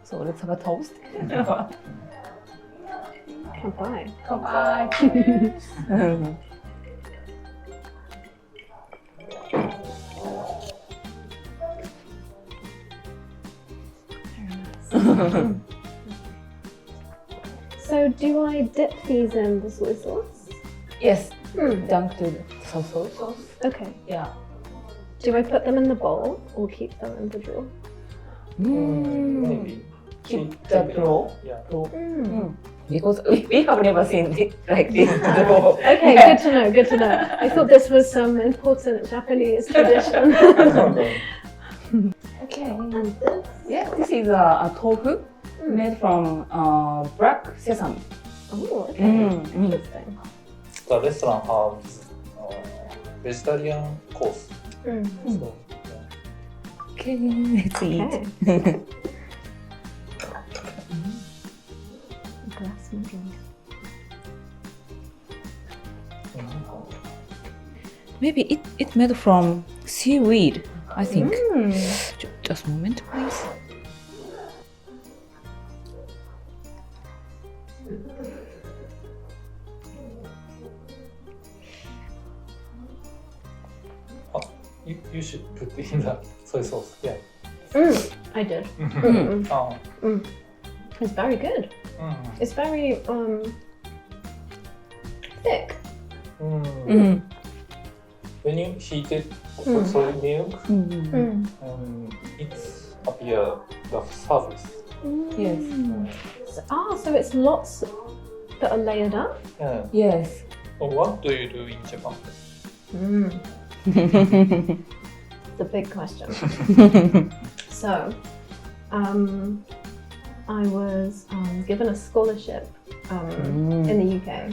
So let's have a toast. Kanpai. Kanpai. So do I dip these in the soy sauce? Yes. Dunk to the soy sauce. Okay. Yeah. Do I put them in the bowl or keep them in the drawer? Maybe. Keep the drawer. Yeah. Because we have never seen it like this before. Okay, good to know, good to know. I thought this was some important Japanese tradition. Okay. And this? Yeah, this is a tofu made from black sesame. Oh, okay. Interesting. The restaurant has vegetarian course. So, Okay, let's eat. Okay. Glass and drink. Maybe it's made from seaweed, I think. Just a moment, please. you should put it in the soy sauce. Yeah. I did. It's very good. It's very thick. When you heat it soy milk, it's appear the surface. Yes. So it's lots that are layered up? Yeah. Yes. So what do you do in Japan? The big question. So, I was given a scholarship in the UK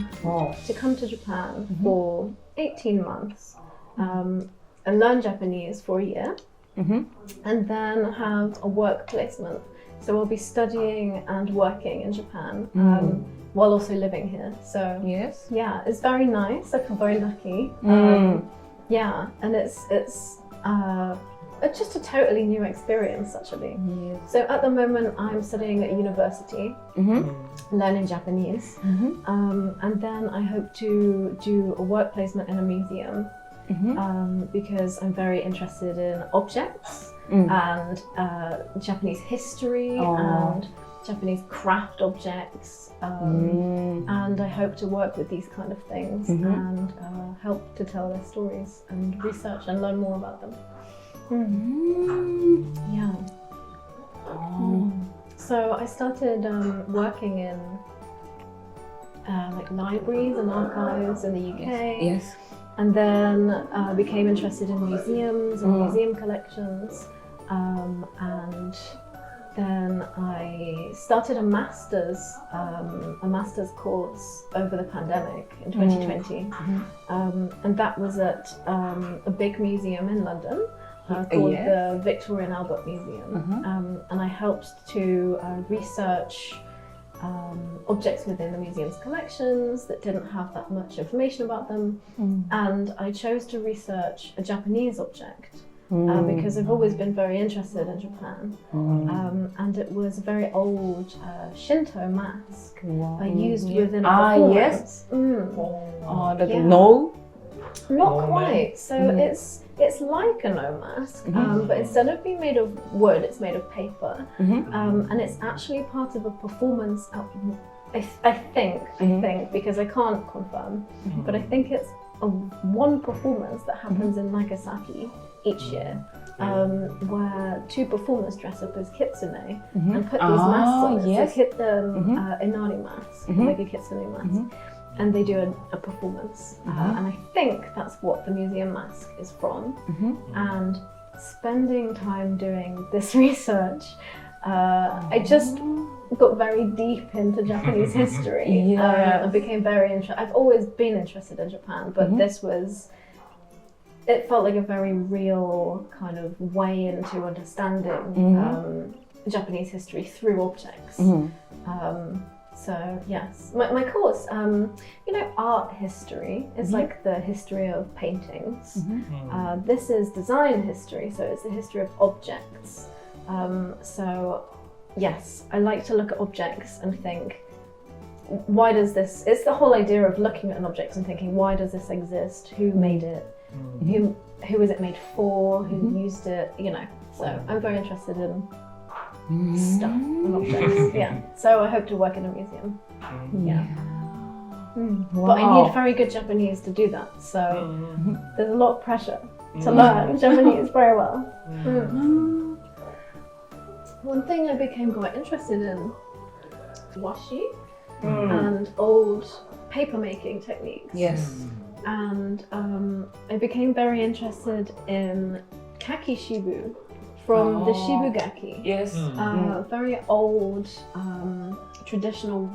to come to Japan for 18 months and learn Japanese for a year and then have a work placement. So I'll be studying and working in Japan while also living here. So Yes. yeah, it's very nice. I feel very lucky. Yeah, and it's just a totally new experience actually. Yes. So at the moment I'm studying at university, learning Japanese, and then I hope to do a work placement in a museum because I'm very interested in objects and Japanese history and Japanese craft objects, and I hope to work with these kind of things and help to tell their stories and research and learn more about them. Yeah. So I started working in like libraries and archives in the UK. Yes. And then became interested in museums and museum collections, and then I started a master's course over the pandemic in 2020, and that was at a big museum in London called the Victoria and Albert Museum, and I helped to research objects within the museum's collections that didn't have that much information about them, and I chose to research a Japanese object because I've always been very interested in Japan, and it was a very old Shinto mask used within a performance. No? Not quite. So it's like a no mask, but instead of being made of wood, it's made of paper, and it's actually part of a performance. I think because I can't confirm, but I think it's one performance that happens in Nagasaki each year, where two performers dress up as kitsune and put these masks on. Yes. So inari mask, like a kitsune mask. And they do a performance, and I think that's what the museum mask is from. And spending time doing this research, I just got very deep into Japanese history. I became very interested. I've always been interested in Japan, but it felt like a very real kind of way into understanding Japanese history through objects. So yes, my course, art history is like the history of paintings. This is design history, so it's the history of objects. So yes, I like to look at objects and think, why does this? It's the whole idea of looking at an object and thinking, why does this exist? Who made it? Who is it made for? Who used it? You know. So I'm very interested in stuff and objects. Yeah. So I hope to work in a museum. Yeah. Wow. But I need very good Japanese to do that. So there's a lot of pressure to learn Japanese very well. One thing I became quite interested in washi and old paper making techniques. Yes. And I became very interested in kakishibu from the shibugaki. Yes. Very old traditional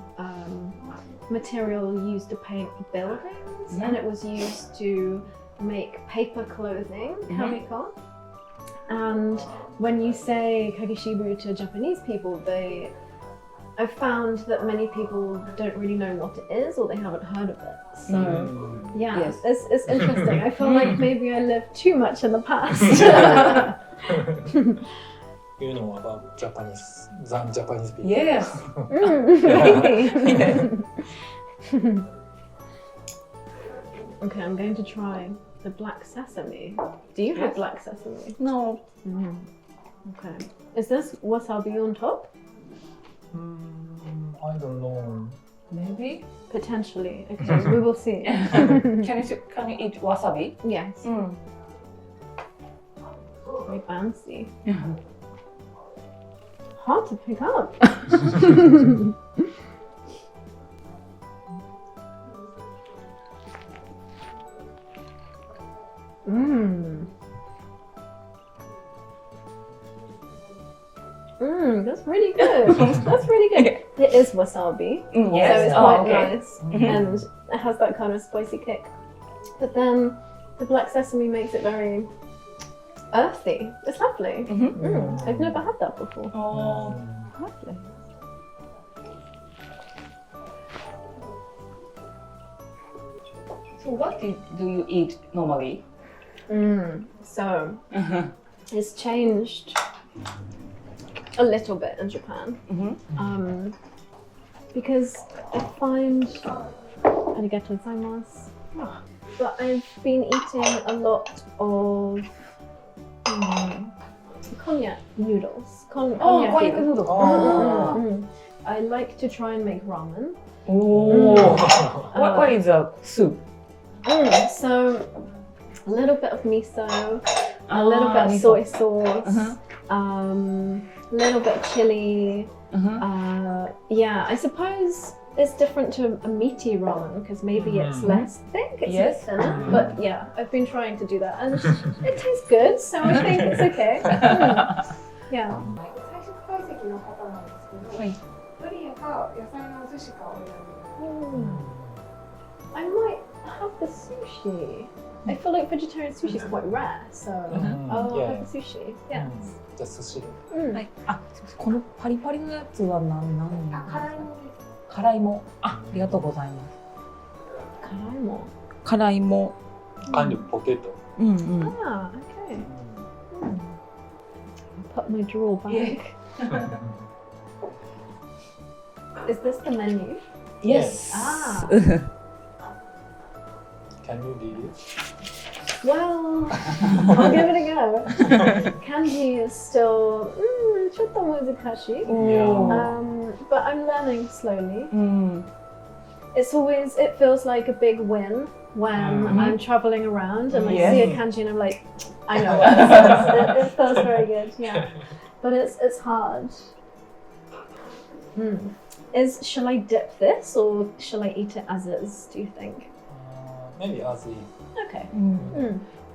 material used to paint buildings, and it was used to make paper clothing, kamiko. And when you say kakishibu to Japanese people, I've found that many people don't really know what it is, or they haven't heard of it. So yeah, it's interesting. I feel like maybe I live too much in the past. You know about Japanese, Japanese people. Yes. Maybe. Okay, I'm going to try the black sesame. Do you have black sesame? No. Okay. Is this wasabi on top? I don't know. Maybe. Potentially. Okay, we will see. Can you eat wasabi? Yes. Very fancy. Hard to pick up. That's really good. That's really good. It is wasabi, so it's quite nice, and it has that kind of spicy kick. But then the black sesame makes it very earthy. It's lovely. I've never had that before. Oh. Lovely. So what do you eat normally? So it's changed a little bit in Japan, because I find arigatou gozaimasu. But I've been eating a lot of cognac noodles. Cognac noodles. I like to try and make ramen. What is a soup? So a little bit of miso, a little bit of soy sauce, a little bit of chili. Yeah, I suppose it's different to a meaty ramen because maybe it's less thick, it's a bit thinner. But yeah, I've been trying to do that and it tastes good, so I think it's okay. Yeah. 菜食会席の方なんですけど、ドリアか野菜のお寿司かお選び。 I might have the sushi. I feel like vegetarian sushi is quite rare, so I'll have the sushi. Yes. じゃあ寿司。はい。あ、このパリパリのやつは何辛いものです。辛いも。ありがとうございます。辛いも。辛いも。kind of potato. Ah, okay. Put my drawer back. Is this the menu? Yes. Ah. Can you read it? Well, I'll give it a go. Kanji is still ちょっと難しい. But I'm learning slowly. It feels like a big win when I'm traveling around and I see a kanji and I'm like, I know what this is. It feels very good, yeah. But it's hard. Shall I dip this or shall I eat it as is, do you think? Maybe as is. Okay.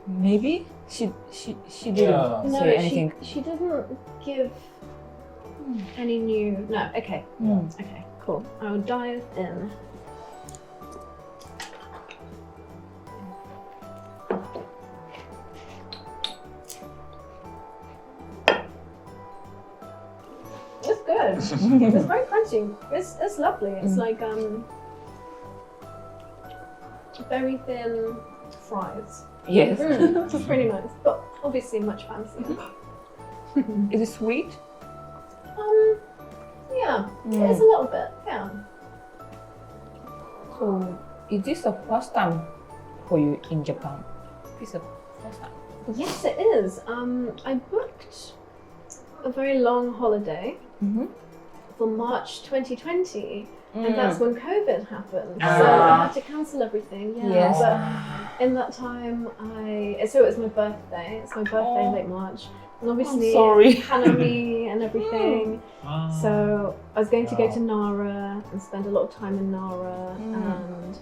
Maybe she didn't say anything. She didn't give any new. No. Okay. Okay. Cool. I'll dive in. It's good. It's very crunchy. It's lovely. It's like very thin fries. Yes. It's pretty nice, but obviously much fancier. Is it sweet? Yeah, it's a little bit. Yeah. So, is this the first time for you in Japan? This is the first time. Yes, it is. I booked a very long holiday for March 2020, and that's when COVID happened. So I had to cancel everything. Yeah. Yes. But in that time, so it was my birthday. It's my birthday in late March, and obviously Hanami and everything. So I was going to go to Nara and spend a lot of time in Nara and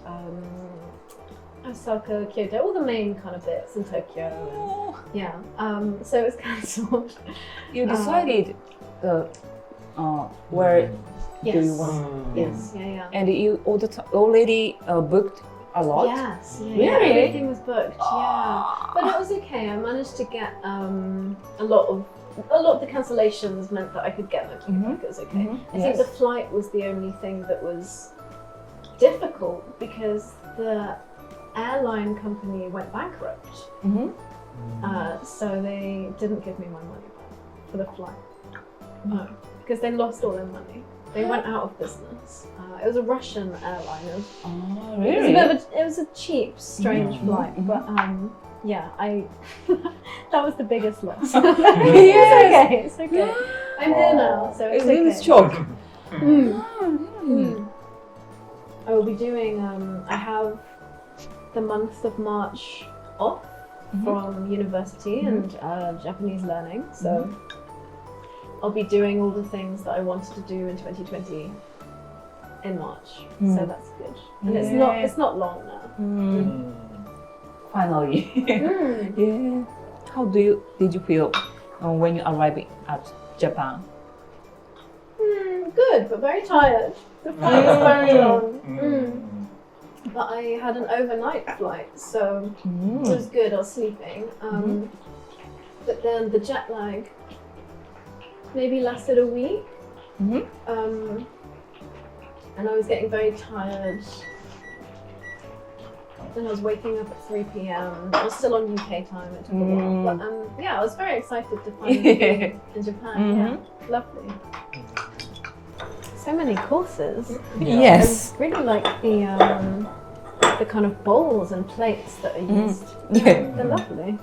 Osaka, Kyoto, all the main kind of bits in Tokyo. And, yeah. So it was cancelled. You decided where do you Yes. want? Yes. Yeah. And you already booked a lot? Yes. Yeah, Really? everything was booked. Yeah. But it was okay. I managed to get a lot of the cancellations meant that I could get my key back. It was okay. I think the flight was the only thing that was difficult because the airline company went bankrupt. So they didn't give me my money back for the flight. Because they lost all their money. They went out of business. It was a Russian airline. Really? It was a cheap, strange flight. But yeah, that was the biggest loss. It's okay. I'm here now, so it's okay. It was shock. I will be doing. I have the month of March off from university and Japanese learning, so I'll be doing all the things that I wanted to do in 2020 in March. So that's good, and it's not long now. Finally. Yeah. How did you feel when you arrived at Japan? Good, but very tired. The flight was very long. But I had an overnight flight, so it was good. I was sleeping. But then the jet lag maybe lasted a week. And I was getting very tired. Then I was waking up at 3 p.m. I was still on UK time, it took a while. But yeah, I was very excited to finally be in Japan. Yeah, lovely. So many courses. Yes. I really like the kind of bowls and plates that are used. They're lovely.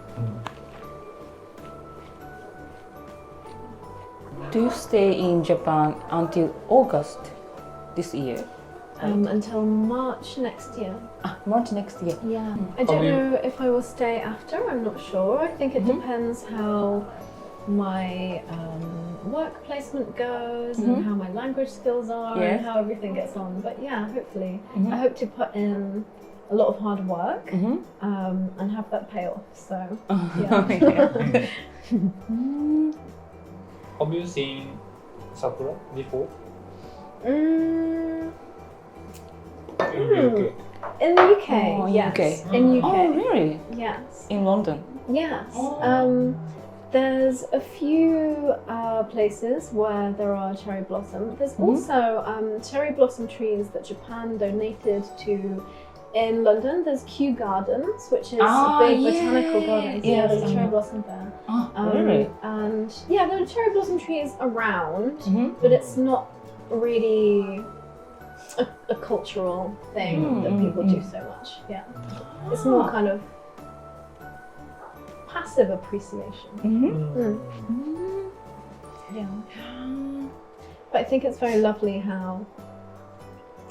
Do you stay in Japan until August this year? Until March next year. March next year. Yeah. I don't know if I will stay after, I'm not sure. I think it depends how my work placement goes and how my language skills are and how everything gets on. But yeah, hopefully. I hope to put in a lot of hard work and have that pay off. So yeah. Have you seen sakura before? In the UK, yes. In UK. Oh, really? Yes. In London? Yes. There's a few places where there are cherry blossom. There's also cherry blossom trees that Japan donated to in London. There's Kew Gardens, which is a big botanical garden. Yeah, there's cherry blossom there. Really? And yeah, there are cherry blossom trees around, but it's not really a cultural thing that people do so much. Yeah, it's more kind of passive appreciation. Yeah, but I think it's very lovely how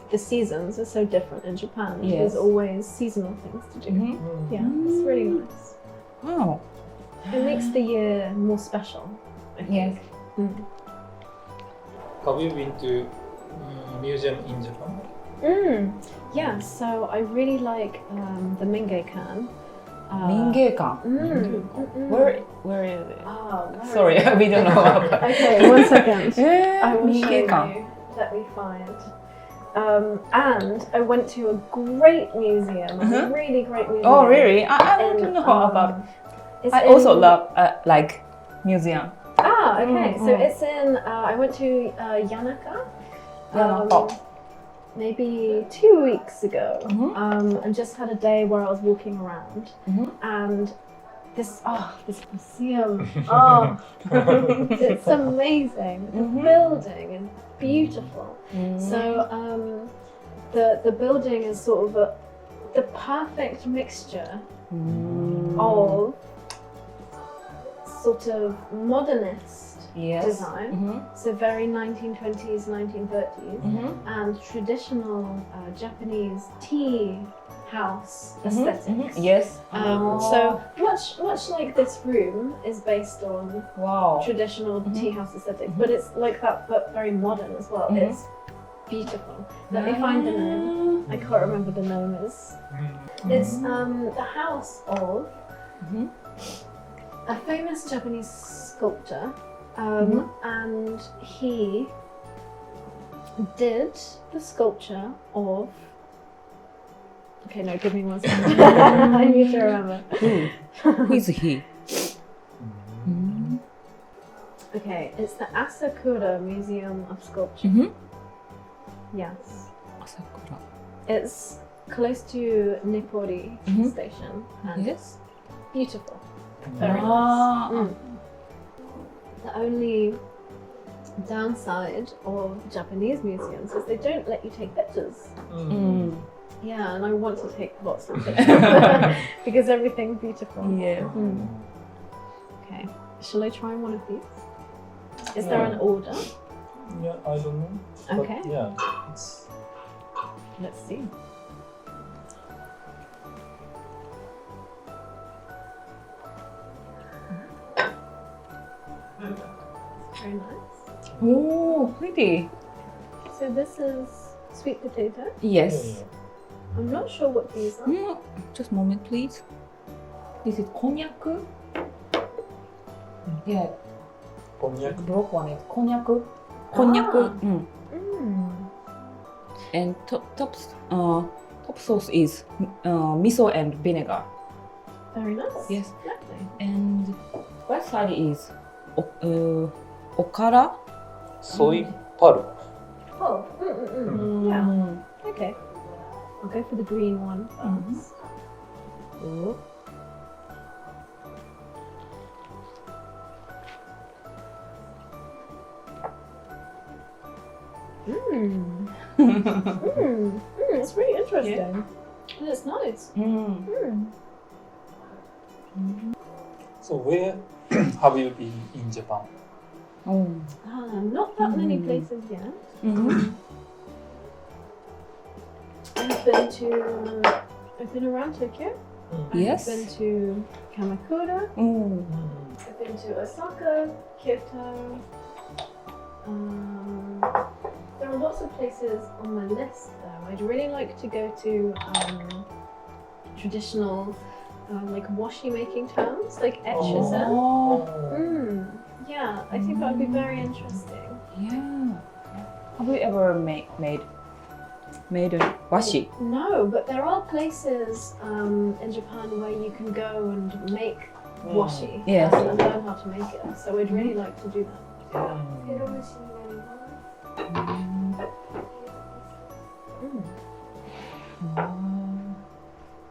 the seasons are so different in Japan. There's always seasonal things to do. Yeah, it's really nice. Wow. It makes the year more special, I think. Have you been to museum in Japan? Yeah, so I really like the Mingei-kan. Mingei-kan? Where is it? Sorry, we don't know about that. Okay, 1 second. I will show Mingei-kan. you. Let me find. And I went to a great museum, a really great museum. Oh, really? I want to know about it. I also love like museum. Okay. So it's in. I went to Yanaka. Maybe 2 weeks ago, and just had a day where I was walking around, and this museum. Oh, it's amazing. The building is beautiful. So the building is sort of the perfect mixture of sort of modernist design, so very 1920s, 1930s, and traditional Japanese tea house aesthetics. Yes. So much like this room is based on traditional tea house aesthetics, but it's like that, but very modern as well. It's beautiful. Let me find the name. I can't remember the name. It's the house of a famous Japanese sculptor, and he did the sculpture of. Okay, no, give me 1 second. I need to remember. Who is he? Okay, it's the Asakura Museum of Sculpture. Yes. Asakura. It's close to Nippori Station, and it's beautiful. Very nice. The only downside of Japanese museums is they don't let you take pictures. Yeah, and I want to take lots of pictures because everything's beautiful. Yeah. Okay, shall I try one of these? Is there an order? Yeah, I don't know. Okay. But yeah, it's Let's see. Very nice. Oh, pretty. So this is sweet potato. Yes. I'm not sure what these are. Just a moment, please. This is konjac. Yeah, konjac. broke one is konjac. Konjac. And top sauce is miso and vinegar. Very nice. Yes. Lovely. And right side is okara. Soy pulp. Oh. Yeah. Okay. I'll go for the green one first. Ooh. It's really interesting. And it's nice. So where have you been in Japan? Not that many places yet. I've been around Tokyo. Yes. I've been to Kamakura. I've been to Osaka, Kyoto. There are lots of places on my list though. I'd really like to go to traditional like washi making towns, like Etchison. Yeah, I think that would be very interesting. Yeah. Have you ever made a washi? No, but there are places in Japan where you can go and make washi. Yes. And learn how to make it. So I'd really like to do that. ペロ蒸しになります。こ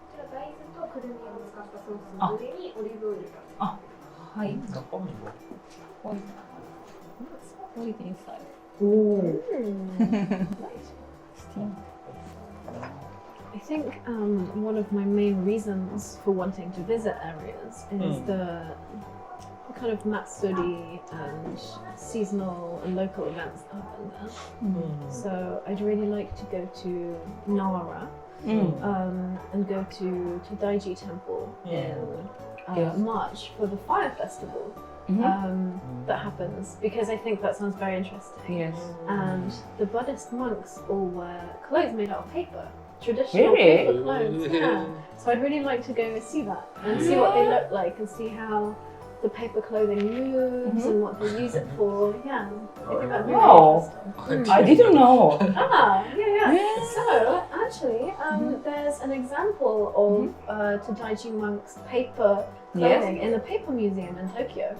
ちら大豆とくるみを使ったソースの上にオリーブオイルが。はい。中身は What is inside? Nice. I think one of my main reasons for wanting to visit areas is the kind of matsuri and seasonal and local events that happen there. So I'd really like to go to Nara and go to Daiji Temple in March for the fire festival that happens, because I think that sounds very interesting. Yes. And the Buddhist monks all wear clothes made out of paper. Traditional Really? paper clothes. Yeah. So I'd really like to go and see that and see what they look like and see how the paper clothing moves and what they use it for. Yeah, I think that'd be Wow. really interesting. I didn't know. Yeah. So actually, there's an example of Tadaiji monks' paper clothing in a paper museum in Tokyo.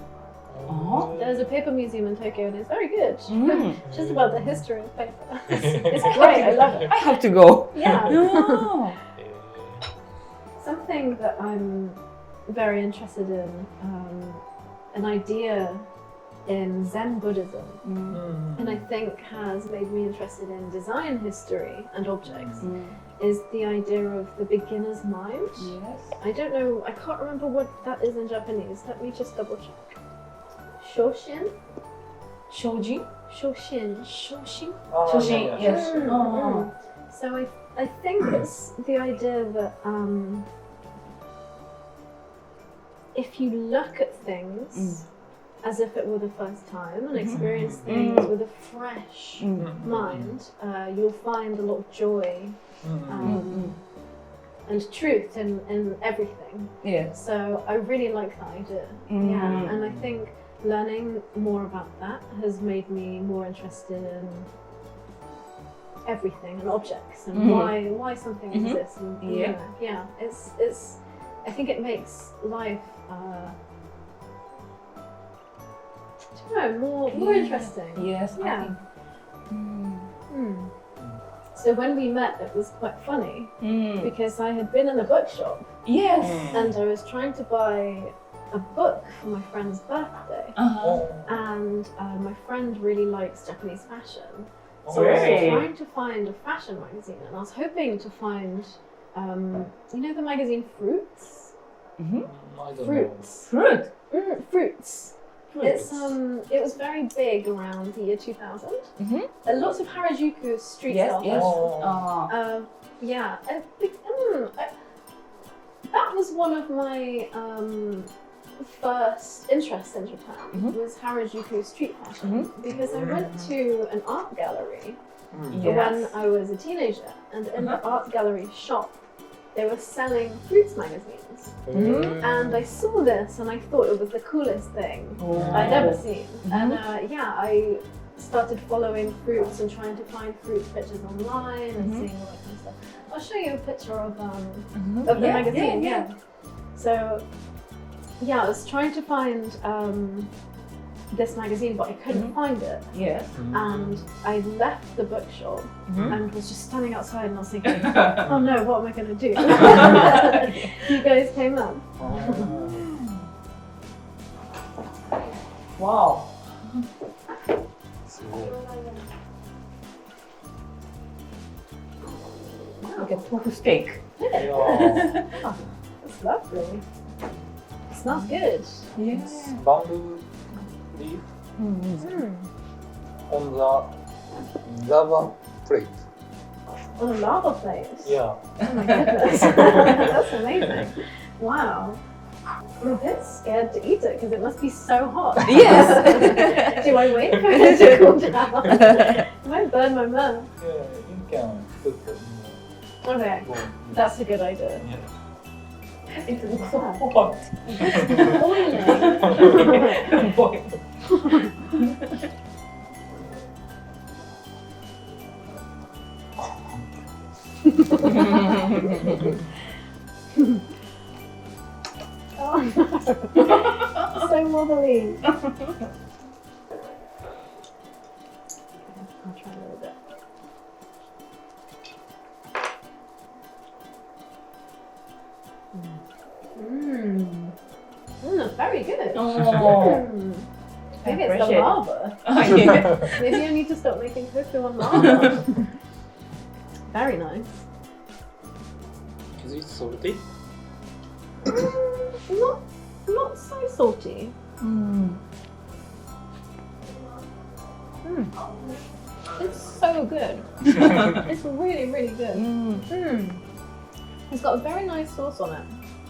There's a paper museum in Tokyo and it's very good. Just about the history of paper. It's great, I love it. I have to go. Yeah. No. Something that I'm very interested in an idea in Zen Buddhism, and I think has made me interested in design history and objects, is the idea of the beginner's mind. Yes. I don't know, I can't remember what that is in Japanese. Let me just double check. Shoshin? Shoji? Shoshin. Shoshin? Ah, Shoshin, yeah, yes. yeah. Oh. So I think it's the idea that if you look at things as if it were the first time and experience things with a fresh mind, you'll find a lot of joy and truth in everything. Yes. So I really like that idea. Yeah, and I think learning more about that has made me more interested in everything and objects and why something exists. And, you know, yeah, it's. I think it makes life. More interesting. Yes. Yeah. So when we met, it was quite funny because I had been in a bookshop Yes. and I was trying to buy a book for my friend's birthday, and my friend really likes Japanese fashion, so I was trying to find a fashion magazine, and I was hoping to find, you know, the magazine Fruits. I don't Fruits. Fruit. Fruits. know. It's it was very big around the year 2000. Lots of Harajuku street style Yes. fashion. Yeah, that was one of my first interests in Japan. Was Harajuku street fashion because I went to an art gallery when I was a teenager, and in the art gallery shop they were selling Fruits magazines, and I saw this and I thought it was the coolest thing I'd ever seen. And yeah, I started following Fruits and trying to find Fruits pictures online and seeing all that kind of stuff. I'll show you a picture of the magazine. Yeah. So yeah, I was trying to find this magazine, but I couldn't find it. Yes. And I left the bookshop and was just standing outside, and I was thinking, oh no, what am I going to do? You guys came up. Wow. Like a tofu steak. Yeah. It's lovely. It smells good. Yes. Bamboo leaf on the lava plate. On a lava plate. Yeah. Oh my goodness. That's amazing. Wow. I'm a bit scared to eat it because it must be so hot. Yes. Do I wait for it to cool down? It might burn my mouth. Yeah, you can put it Okay, in the bowl. that's a good idea. Yeah. It looks so hot. Boiling. Oh no. So wobbly. I'll try a little bit. Very good. Oh. Maybe it's the Appreciate it. lava. Yeah. Maybe I need to stop making tofu on lava. Very nice. Is it salty? Not so salty. It's so good. It's really, really good. It's got a very nice sauce on it.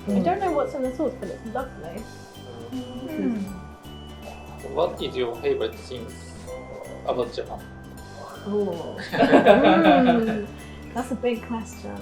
I don't know what's in the sauce, but it's lovely. What is your favorite things about Japan? Oh. That's a big question.